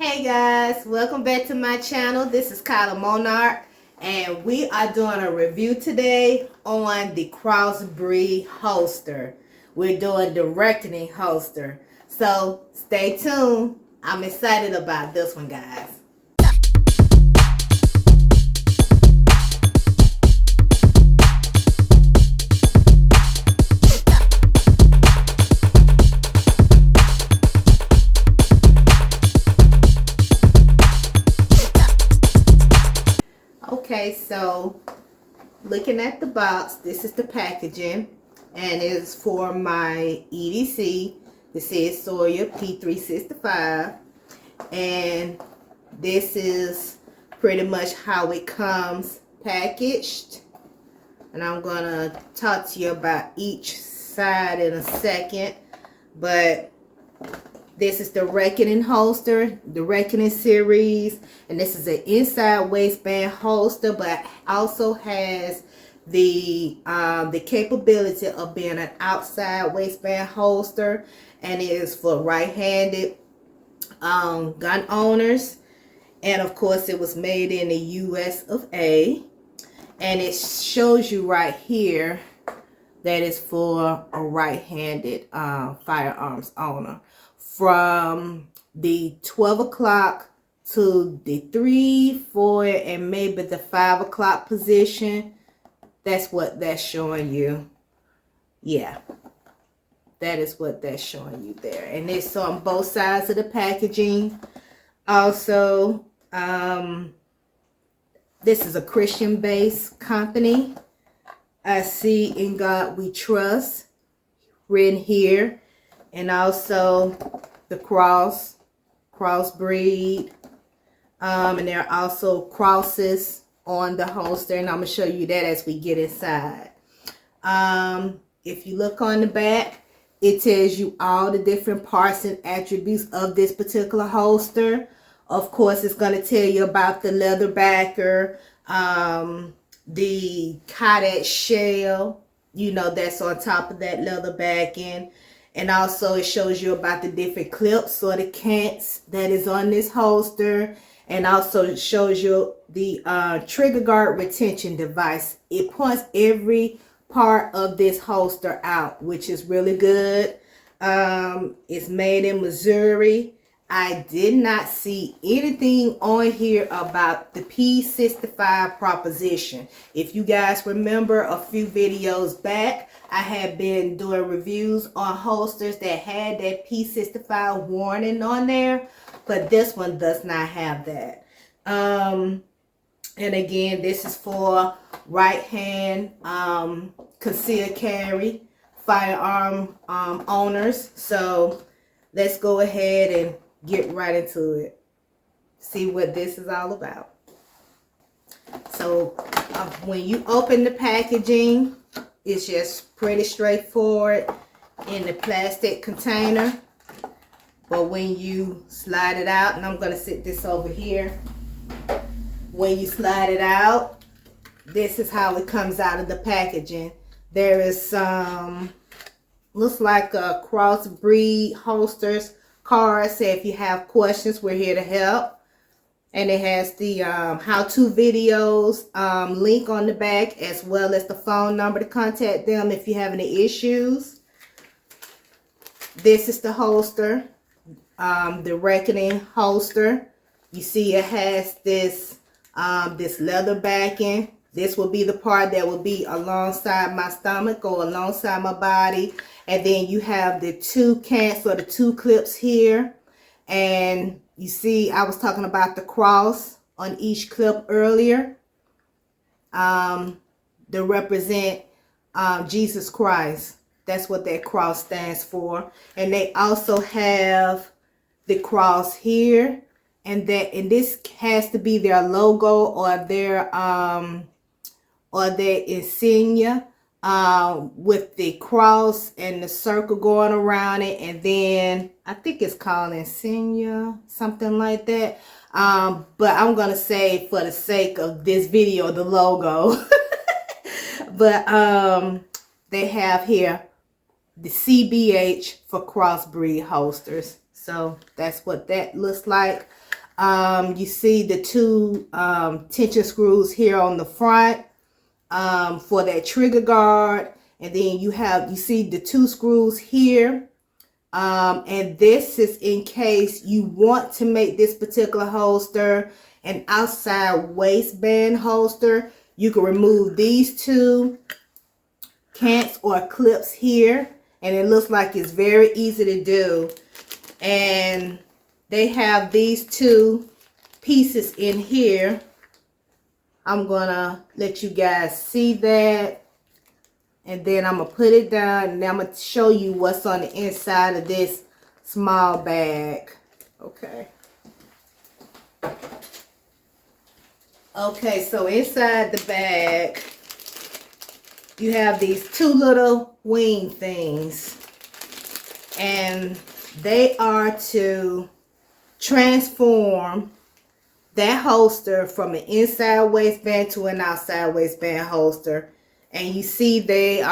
Hey guys, welcome back to my channel. This is Kyla Monarch, and we are doing a review today on the CrossBreed holster. We're doing the reckoning holster, so stay tuned. I'm excited about this one, guys. Okay, so looking at the box, this is the packaging, and it's for my EDC. This is Sawyer P365, and this is pretty much how it comes packaged. And I'm gonna talk to you about each side in a second, but this is the Reckoning holster, the Reckoning series, and this is an inside waistband holster, but also has the capability of being an outside waistband holster, and it is for right-handed gun owners. And of course, it was made in the US of A, and it shows you right here that it's for a right-handed firearms owner. From the 12 o'clock to the 3, 4, and maybe the 5 o'clock position. That's what that's showing you. Yeah, that is what that's showing you there. And it's on both sides of the packaging. Also, this is a Christian-based company. I see "In God We Trust" written here. And also the CrossBreed, and there are also crosses on the holster, and I'm gonna show you that as we get inside. If you look on the back, it tells you all the different parts and attributes of this particular holster. Of course, it's gonna tell you about the leather backer, the Kyla shell, that's on top of that leather backing. And also it shows you about the different clips or the cants that is on this holster. And also it shows you the trigger guard retention device. It points every part of this holster out, which is really good. It's made in Missouri. I did not see anything on here about the P65 proposition. If you guys remember a few videos back, I had been doing reviews on holsters that had that P65 warning on there, but this one does not have that. And again, this is for right hand conceal carry firearm owners. So let's go ahead and get right into it. See what this is all about. So when you open the packaging, it's just pretty straightforward in the plastic container. But when you slide it out, and I'm going to sit this over here. When you slide it out, this is how it comes out of the packaging. There is some, looks like a CrossBreed holsters card. Say if you have questions, we're here to help. And it has the how-to videos link on the back, as well as the phone number to contact them if you have any issues. This is the holster, the Reckoning holster. You see it has this this leather backing. This will be the part that will be alongside my stomach or alongside my body. And then you have the two cants or the two clips here. And you see, I was talking about the cross on each clip earlier. To represent Jesus Christ. That's what that cross stands for. And they also have the cross here. And this has to be their logo or their insignia, with the cross and the circle going around it. And then I think it's called insignia, something like that. But I'm going to say, for the sake of this video, the logo. But they have here the CBH for CrossBreed holsters. So that's what that looks like. You see the two tension screws here on the front for that trigger guard. And then you see the two screws here. And this is in case you want to make this particular holster an outside waistband holster. You can remove these two cants or clips here, and it looks like it's very easy to do. And they have these two pieces in here. I'm gonna let you guys see that, and then I'm gonna put it down, and I'm gonna show you what's on the inside of this small bag. Okay, so inside the bag you have these two little wing things, and they are to transform that holster from an inside waistband to an outside waistband holster. And you see they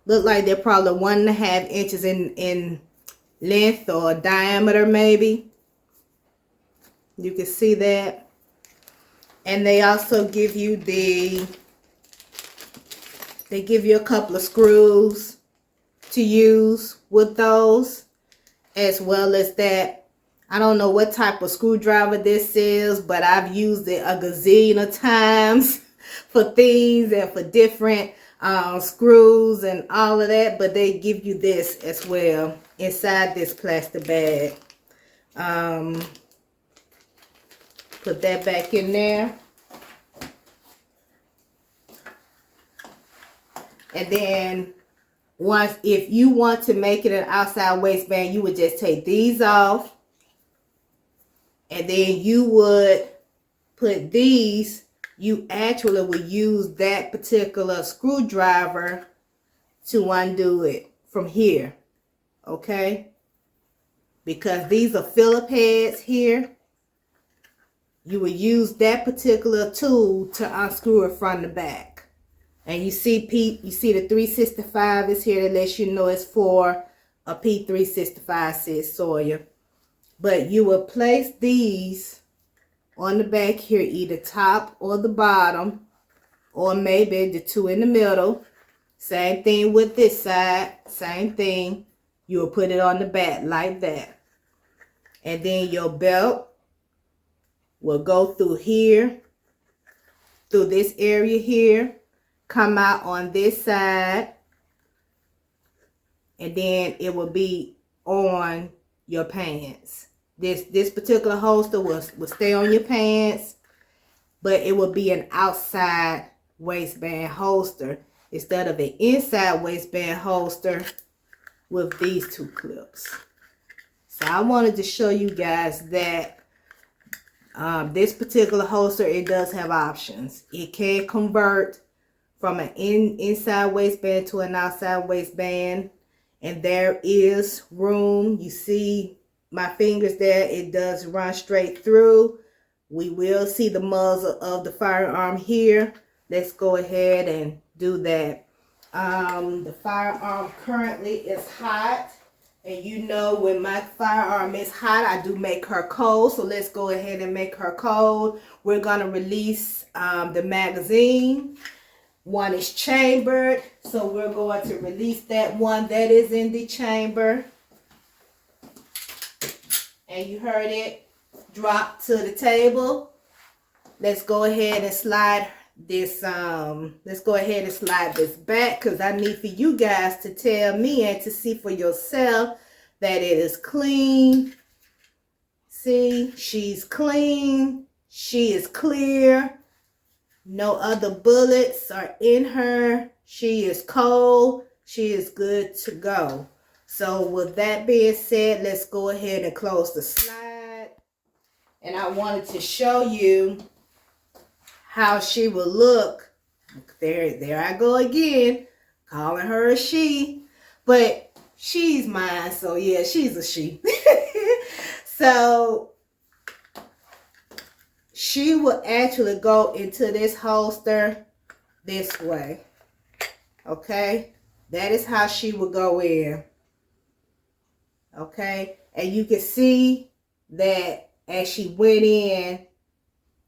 look like they're probably 1.5 inches in length or diameter, maybe. You can see that. And they also give you a couple of screws to use with those, as well as that. I don't know what type of screwdriver this is, but I've used it a gazillion of times for things and for different screws and all of that. But they give you this as well inside this plastic bag. Put that back in there. And then if you want to make it an outside waistband, you would just take these off. And then you would put these, you actually would use that particular screwdriver to undo it from here. Okay? Because these are filler pads here. You would use that particular tool to unscrew it from the back. And you see the 365 is here that lets you know it's for a P365, says Sawyer. But you will place these on the back here, either top or the bottom, or maybe the two in the middle. Same thing with this side, same thing. You will put it on the back like that. And then your belt will go through here, through this area here, come out on this side, and then it will be on your pants. This particular holster will stay on your pants, but it will be an outside waistband holster instead of an inside waistband holster with these two clips. So I wanted to show you guys that this particular holster, it does have options. It can convert from an inside waistband to an outside waistband, and there is room. You see my fingers there, it does run straight through. We will see the muzzle of the firearm here. Let's go ahead and do that. The firearm currently is hot, and you know when my firearm is hot, I do make her cold. So let's go ahead and make her cold. We're gonna release the magazine. One is chambered, so we're going to release that one that is in the chamber. And you heard it drop to the table. Let's go ahead and slide this back, because I need for you guys to tell me and to see for yourself that it is clean. See, she's clean. She is clear. No other bullets are in her. She is cold. She is good to go. So with that being said, let's go ahead and close the slide. And I wanted to show you how she will look. There I go again, calling her a she. But she's mine, so yeah, she's a she. So she will actually go into this holster this way. Okay? That is how she will go in. Okay? And you can see that as she went in,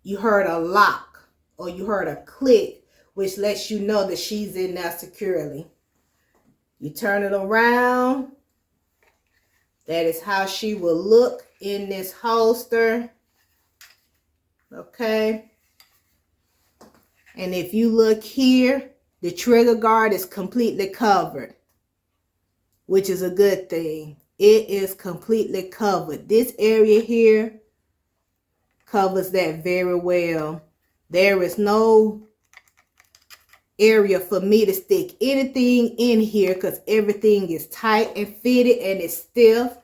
you heard a lock or you heard a click, which lets you know that she's in there securely. You turn it around. That is how she will look in this holster. Okay. And if you look here, the trigger guard is completely covered, which is a good thing. It is completely covered. This area here covers that very well. There is no area for me to stick anything in here because everything is tight and fitted and it's stiff,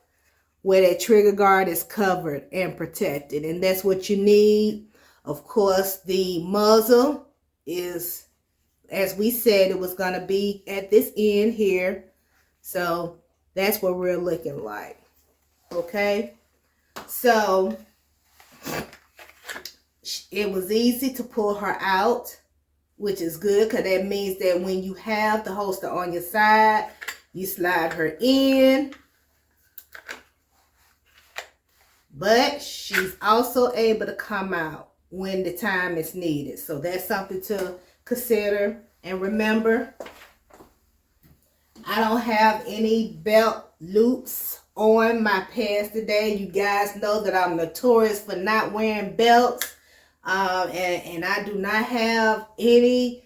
where that trigger guard is covered and protected. And that's what you need. Of course, the muzzle is, as we said, it was going to be at this end here. So that's what we're looking like. Okay. So it was easy to pull her out, which is good because that means that when you have the holster on your side, you slide her in. But she's also able to come out when the time is needed. So that's something to consider. And remember, I don't have any belt loops on my pants today. You guys know that I'm notorious for not wearing belts. And I do not have any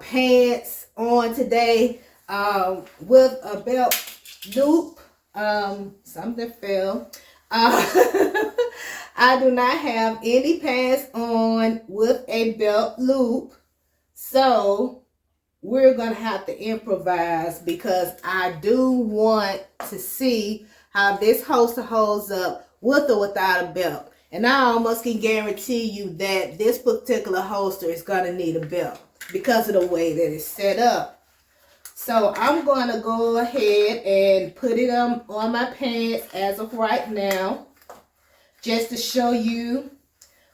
pants on today with a belt loop. Something fell. I do not have any pants on with a belt loop. So we're going to have to improvise because I do want to see how this holster holds up with or without a belt. And I almost can guarantee you that this particular holster is going to need a belt because of the way that it's set up. So I'm going to go ahead and put it on my pants as of right now, just to show you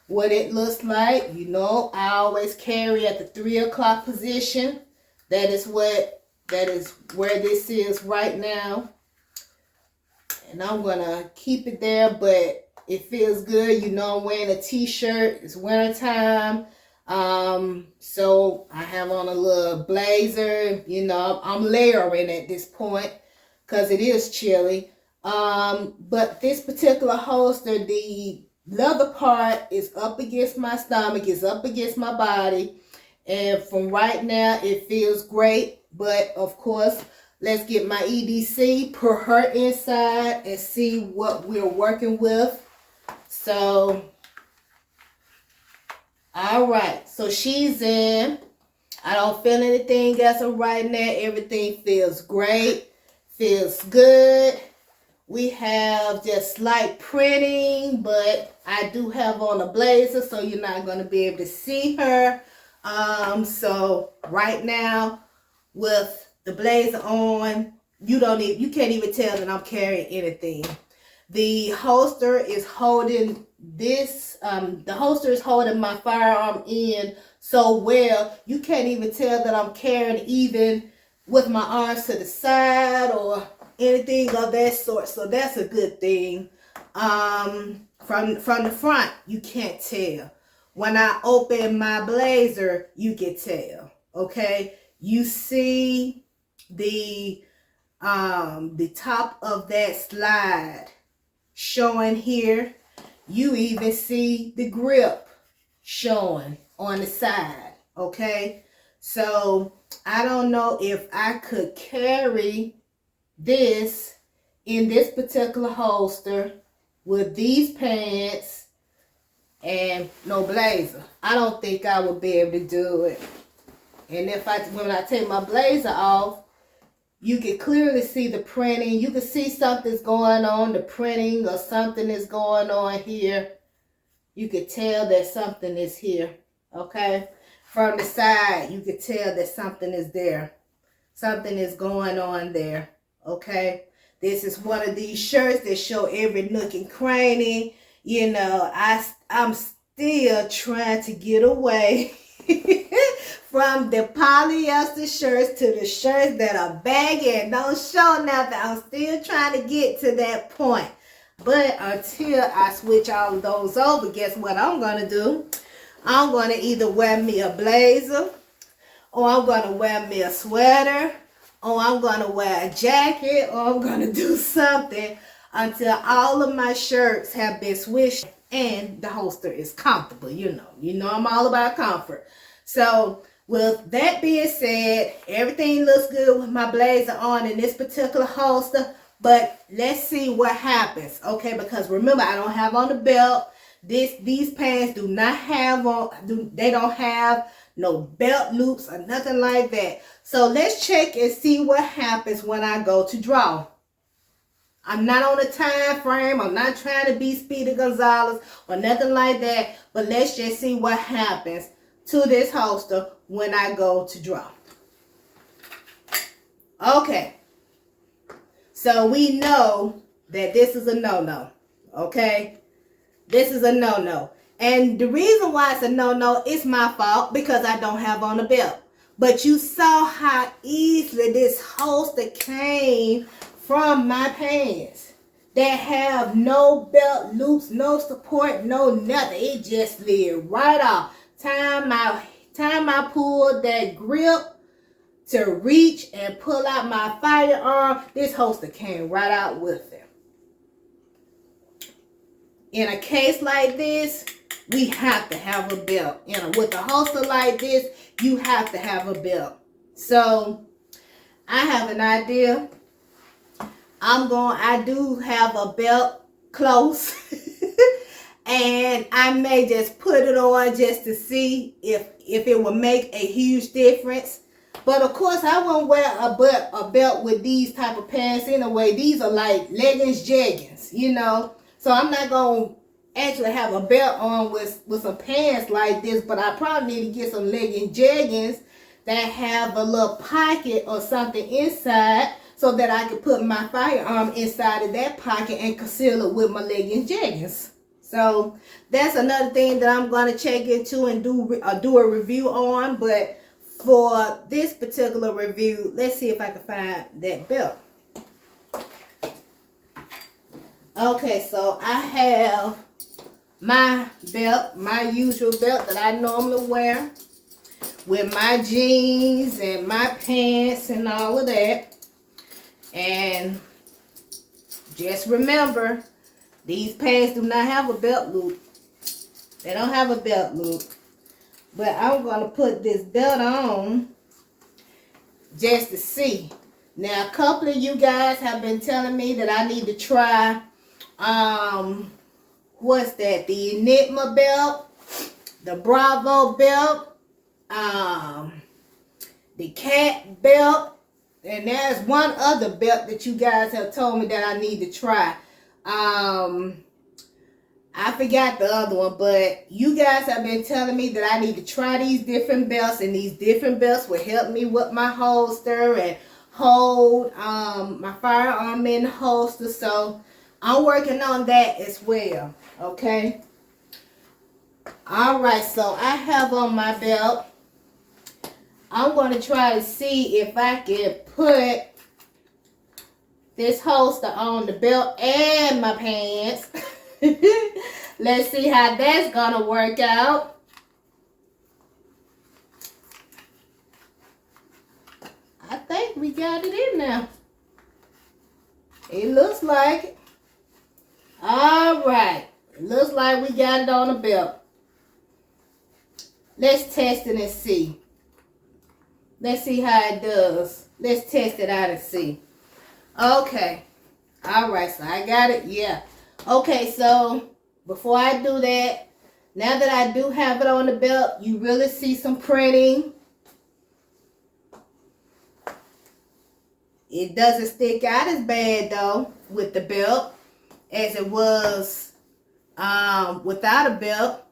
what it looks like. You know, I always carry at the 3 o'clock position. That is where this is right now. And I'm going to keep it there, but it feels good. You know, I'm wearing a t-shirt. It's winter time. So I have on a little blazer. You know, I'm layering at this point because it is chilly. But this particular holster, the leather part is up against my stomach, is up against my body. And from right now, it feels great. But of course, let's get my EDC, put her inside and see what we're working with. So, all right. So she's in. I don't feel anything else right now. Everything feels great. Feels good. We have just slight printing, but I do have on a blazer, so you're not going to be able to see her. So right now with the blazer on, you can't even tell that I'm carrying anything. The holster is holding this, the holster is holding my firearm in so well, you can't even tell that I'm carrying even with my arms to the side or anything of that sort. So that's a good thing. From the front, you can't tell. When I open my blazer, you can tell. Okay, you see the top of that slide showing here. You even see the grip showing on the side. Okay, so I don't know if I could carry this in this particular holster with these pants and no blazer. I don't think I would be able to do it. And when I take my blazer off, you can clearly see the printing. You can see something's going on, the printing or something is going on here. You can tell that something is here, okay? From the side, you can tell that something is there. Something is going on there, okay? This is one of these shirts that show every nook and cranny. You know, I'm still trying to get away from the polyester shirts to the shirts that are baggy and don't show nothing. I'm still trying to get to that point. But until I switch all of those over, guess what I'm going to do? I'm going to either wear me a blazer, or I'm going to wear me a sweater, or I'm going to wear a jacket, or I'm going to do something until all of my shirts have been switched and the holster is comfortable. You know I'm all about comfort. So with that being said, everything looks good with my blazer on in this particular holster. But let's see what happens, okay? Because remember, I don't have on the belt. These pants do not have on. They don't have no belt loops or nothing like that. So let's check and see what happens when I go to draw. I'm not on a time frame. I'm not trying to be Speedy Gonzalez or nothing like that. But let's just see what happens to this holster when I go to draw. Okay. So we know that this is a no-no, okay? This is a no-no. And the reason why it's a no-no is my fault because I don't have on a belt. But you saw how easily this holster came from my pants that have no belt loops, no support, no nothing. It just slid right off. Time I pulled that grip to reach and pull out my firearm, this holster came right out with it. In a case like this, we have to have a belt. With a holster like this, you have to have a belt. So I have an idea. I do have a belt close. And I may just put it on just to see if it will make a huge difference. But of course, I won't wear a belt with these type of pants anyway. These are like leggings, jeggings, So I'm not going to actually have a belt on with some pants like this. But I probably need to get some leggings, jeggings that have a little pocket or something inside so that I can put my firearm inside of that pocket and conceal it with my leggings, jeggings. So that's another thing that I'm going to check into and do a review on. But for this particular review, let's see if I can find that belt. Okay, so I have my belt, my usual belt that I normally wear with my jeans and my pants and all of that. And just remember, these pants do not have a belt loop. They don't have a belt loop. But I'm going to put this belt on just to see. Now, a couple of you guys have been telling me that I need to try, what's that? The Enigma belt, the Bravo belt, the Cat belt, and there's one other belt that you guys have told me that I need to try. I forgot the other one, but you guys have been telling me that I need to try these different belts, and these different belts will help me with my holster and hold my firearm in the holster. So I'm working on that as well, okay? All right, so I have on my belt. I'm going to try to see if I can put this holster on the belt and my pants. Let's see how that's gonna work out. I think we got it in now. It looks like it. All right. It looks like we got it on the belt. Let's test it and see. Let's see how it does. Let's test it out and see. Okay. All right, so I got it. Yeah. Okay, so before I do that, now that I do have it on the belt, you really see some printing. It doesn't stick out as bad though with the belt as it was without a belt,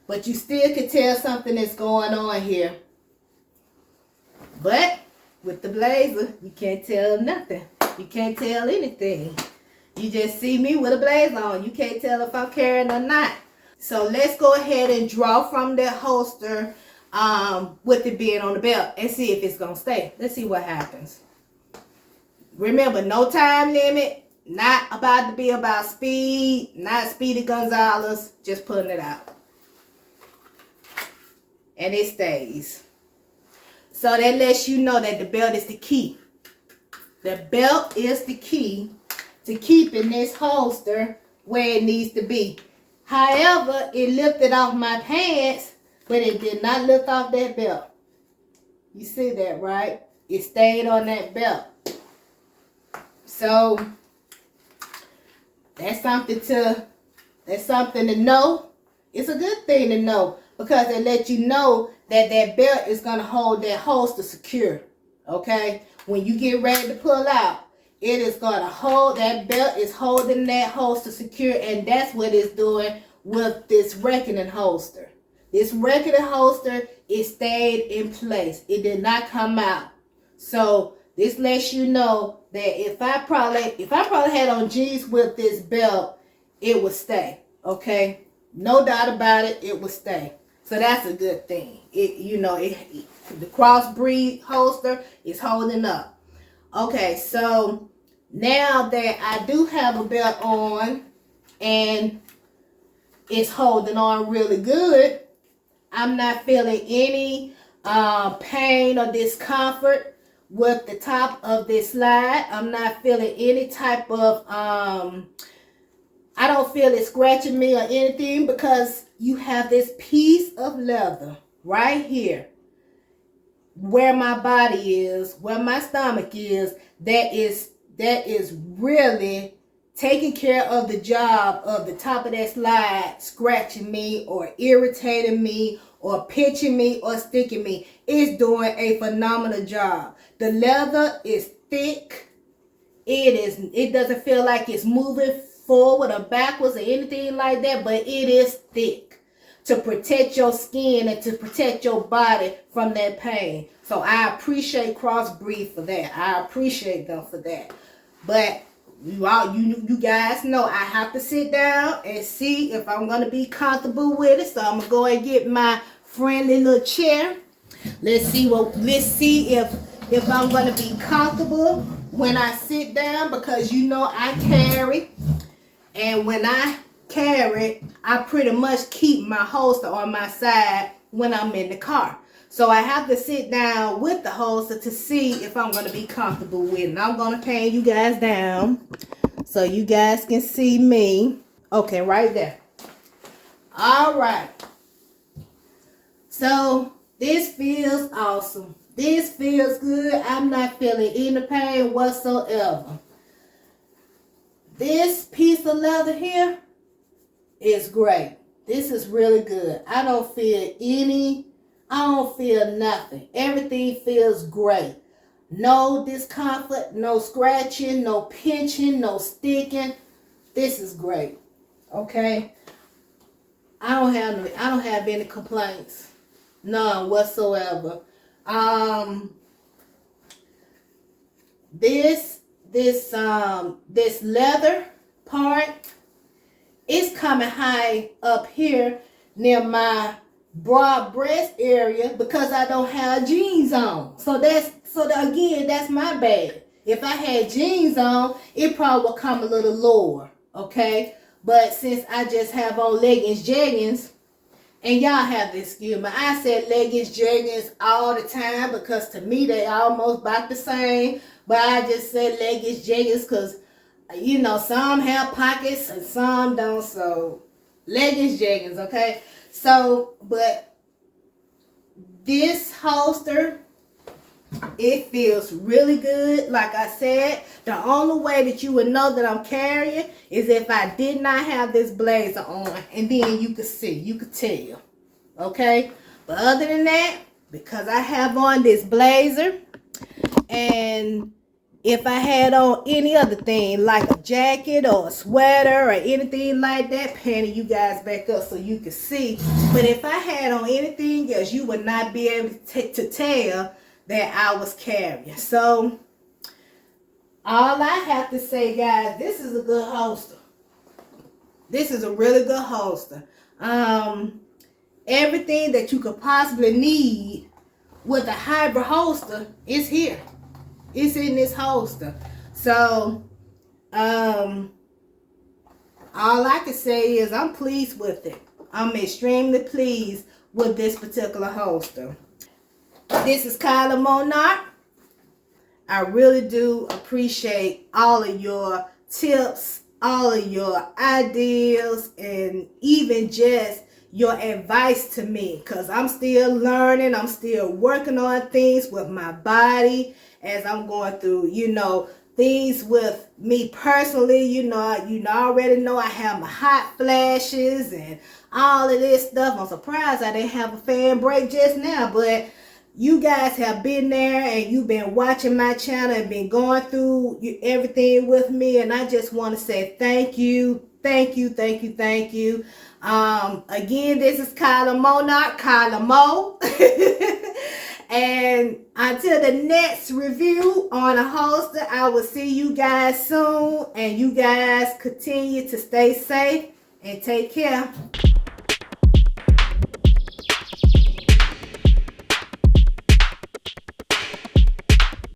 but you still can tell something is going on here. But with the blazer, you can't tell nothing. You can't tell anything. You just see me with a blazer on. You can't tell if I'm carrying or not. So let's go ahead and draw from that holster with it being on the belt and see if it's going to stay. Let's see what happens. Remember, no time limit. Not about to be about speed, not Speedy Gonzalez, just putting it out. And it stays. So that lets you know that the belt is the key. The belt is the key to keeping this holster where it needs to be. However, it lifted off my pants, but it did not lift off that belt. You see that, right? It stayed on that belt. So that's something to know. It's a good thing to know because it lets you know that that belt is going to hold that holster secure. Okay? When you get ready to pull out, it is going to hold, that belt is holding that holster secure, and that's what it's doing with this reckoning holster. This reckoning holster, it stayed in place. It did not come out. So this lets you know that if I probably had on jeans with this belt, it would stay. Okay? No doubt about it, it would stay. So that's a good thing. The CrossBreed holster is holding up. Okay, so now that I do have a belt on and it's holding on really good, I'm not feeling any pain or discomfort with the top of this slide. I'm not feeling any type of, I don't feel it scratching me or anything because you have this piece of leather right here where my body is, where my stomach is, that is really taking care of the job of the top of that slide, scratching me or irritating me or pinching me or sticking me. It's doing a phenomenal job. The leather is thick. It doesn't feel like it's moving forward or backwards or anything like that, but it is thick to protect your skin and to protect your body from that pain. So I appreciate CrossBreed for that. I appreciate them for that. But you guys know I have to sit down and see if I'm going to be comfortable with it. So I'm going to go and get my friendly little chair. Let's see if I'm going to be comfortable when I sit down, because you know I carry, and when I carry, I pretty much keep my holster on my side when I'm in the car. So I have to sit down with the holster to see if I'm going to be comfortable with it. And I'm going to pan you guys down so you guys can see me. Okay, right there. All right. So this feels awesome. This feels good. I'm not feeling any pain whatsoever. This piece of leather here is great. This is really good. I don't feel nothing. Everything feels great. No discomfort, no scratching, no pinching, no sticking. This is great. Okay? I don't have any complaints. None whatsoever. This leather part is coming high up here near my broad breast area because I don't have jeans on. So again, that's my bad. If I had jeans on, it probably would come a little lower. Okay? But since I just have on leggings, jeggings, and y'all have to excuse me, I said leggings, jeggings all the time because to me they almost about the same. But I just said leggings, jeggings because, you know, some have pockets and some don't. So leggings, jeggings, okay? So, but this holster, it feels really good. Like I said, the only way that you would know that I'm carrying is if I did not have this blazer on, and then you could see, you could tell. Okay? But other than that, because I have on this blazer, and if I had on any other thing, like a jacket or a sweater or anything like that, panning you guys back up so you can see. But if I had on anything else, you would not be able to tell that I was carrying. So all I have to say, guys, this is a good holster. This is a really good holster. Everything that you could possibly need with a hybrid holster is here. It's in this holster. So All I can say is I'm pleased with it. I'm extremely pleased with this particular holster. This is Kyla Monarch. I really do appreciate all of your tips, all of your ideas, and even just your advice to me, because I'm still learning. I'm still working on things with my body as I'm going through, things with me personally. You already know I have my hot flashes and all of this stuff. I'm surprised I didn't have a fan break just now, but you guys have been there and you've been watching my channel and been going through everything with me, and I just want to say thank you. Again, this is Kyla Monarch, KylaMo. And until the next review on a holster, I will see you guys soon, and you guys continue to stay safe and take care.